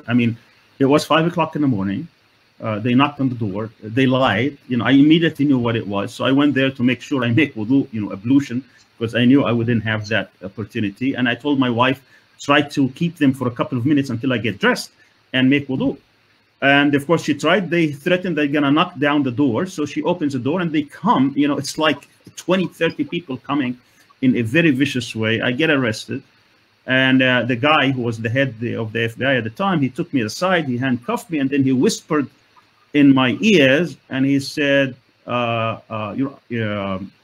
I mean, it was 5 o'clock in the morning. They knocked on the door. They lied. You know, I immediately knew what it was. So I went there to make sure I make wudu, you know, ablution, because I knew I wouldn't have that opportunity. And I told my wife, try to keep them for a couple of minutes until I get dressed and make wudu. And of course she tried. They threatened they're gonna knock down the door. So she opens the door and they come, you know, it's like 20, 30 people coming in a very vicious way. I get arrested. And the guy who was the head of the FBI at the time, he took me aside, he handcuffed me, and then he whispered in my ears, and he said,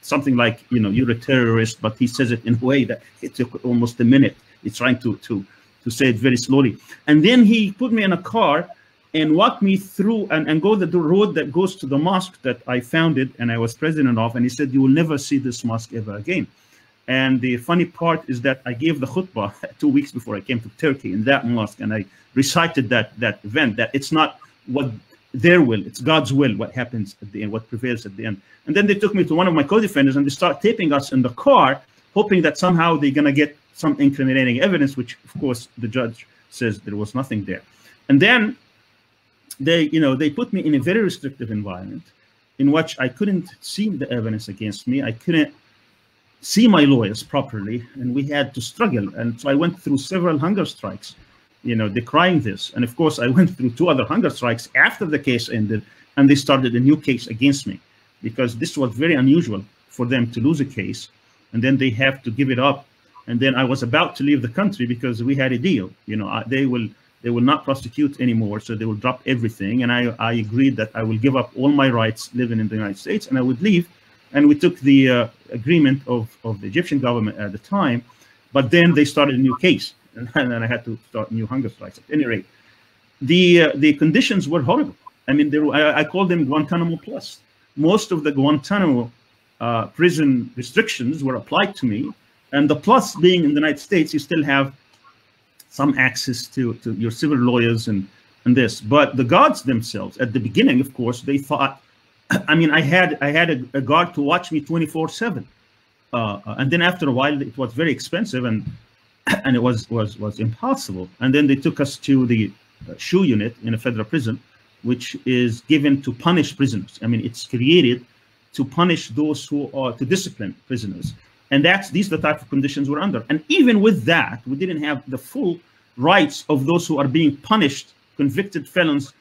something like, you know, you're a terrorist, but he says it in a way that it took almost a minute. He's trying to say it very slowly. And then he put me in a car and walked me through and go the road that goes to the mosque that I founded and I was president of. And he said, you will never see this mosque ever again. And the funny part is that I gave the khutbah 2 weeks before I came to Turkey in that mosque, and I recited that event, that it's not what their will, it's God's will, what happens at the end, what prevails at the end. And then they took me to one of my co-defenders and they start taping us in the car, hoping that somehow they're gonna get some incriminating evidence, which of course the judge says there was nothing there. And then they, you know, they put me in a very restrictive environment in which I couldn't see the evidence against me. I couldn't see my lawyers properly, and we had to struggle. And so I went through several hunger strikes, you know, decrying this. And of course, I went through 2 other hunger strikes after the case ended, and they started a new case against me, because this was very unusual for them to lose a case, and then they have to give it up. And then I was about to leave the country because we had a deal, you know, they will not prosecute anymore, so they will drop everything. And I agreed that I will give up all my rights living in the United States, and I would leave. And we took the agreement of the Egyptian government at the time, but then they started a new case, and then I had to start new hunger strikes. At any rate, the conditions were horrible. I mean, I call them Guantanamo Plus. Most of the Guantanamo prison restrictions were applied to me, and the plus being in the United States, you still have some access to your civil lawyers and this. But the guards themselves, at the beginning, of course, they thought, I mean, I had a guard to watch me 24/7, and then after a while, it was very expensive, and it was impossible. And then they took us to the SHU unit in a federal prison, which is given to punish prisoners. I mean, it's created to punish those who are, to discipline prisoners, and these are the type of conditions we're under. And even with that, we didn't have the full rights of those who are being punished, convicted felons,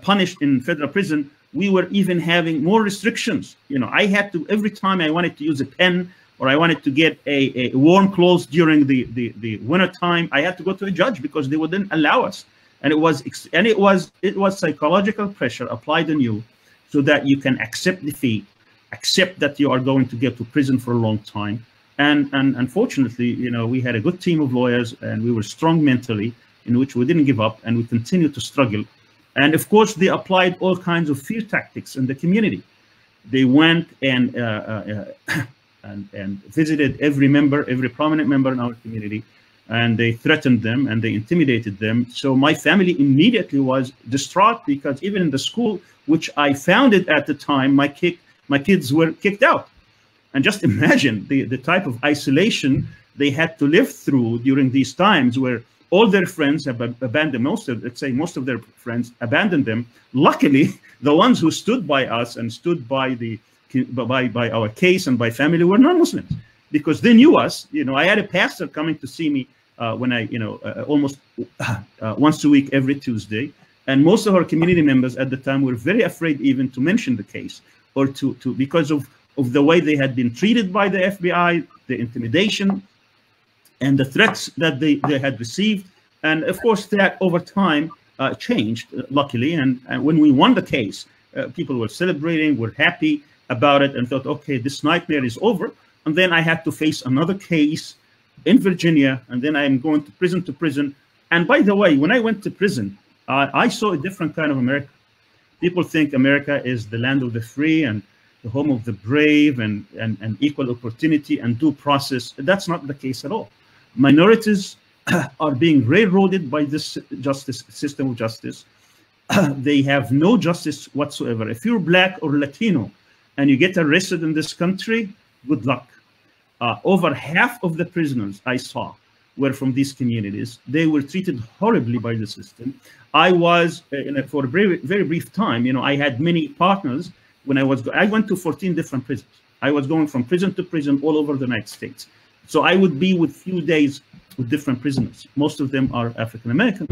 punished in federal prison. We were even having more restrictions. You know, I had to, every time I wanted to use a pen or I wanted to get a warm clothes during the winter time, I had to go to a judge because they wouldn't allow us. And it was psychological pressure applied on you so that you can accept defeat, accept that you are going to get to prison for a long time. And unfortunately, you know, we had a good team of lawyers and we were strong mentally, in which we didn't give up and we continued to struggle. And of course, they applied all kinds of fear tactics in the community. They went and visited every prominent member in our community, and they threatened them and they intimidated them. So my family immediately was distraught, because even in the school which I founded at the time, my kids were kicked out. And just imagine the type of isolation they had to live through during these times, where all their friends have abandoned, most of their friends abandoned them. Luckily, the ones who stood by us and stood by by our case and by family were non-Muslims, because they knew us. You know, I had a pastor coming to see me when I, you know, almost once a week every Tuesday, and most of our community members at the time were very afraid even to mention the case, or because of the way they had been treated by the FBI, the intimidation, and the threats that they had received. And of course, that over time changed, luckily. And when we won the case, people were celebrating, were happy about it, and thought, okay, this nightmare is over. And then I had to face another case in Virginia, and then I'm going to prison. And by the way, when I went to prison, I saw a different kind of America. People think America is the land of the free and the home of the brave and equal opportunity and due process. That's not the case at all. Minorities are being railroaded by this system of justice. They have no justice whatsoever. If you're Black or Latino and you get arrested in this country, good luck. Over half of the prisoners I saw were from these communities. They were treated horribly by the system. I was, for a very, very brief time, you know, I had many partners when I went to 14 different prisons. I was going from prison to prison all over the United States. So I would be with few days with different prisoners. Most of them are African American.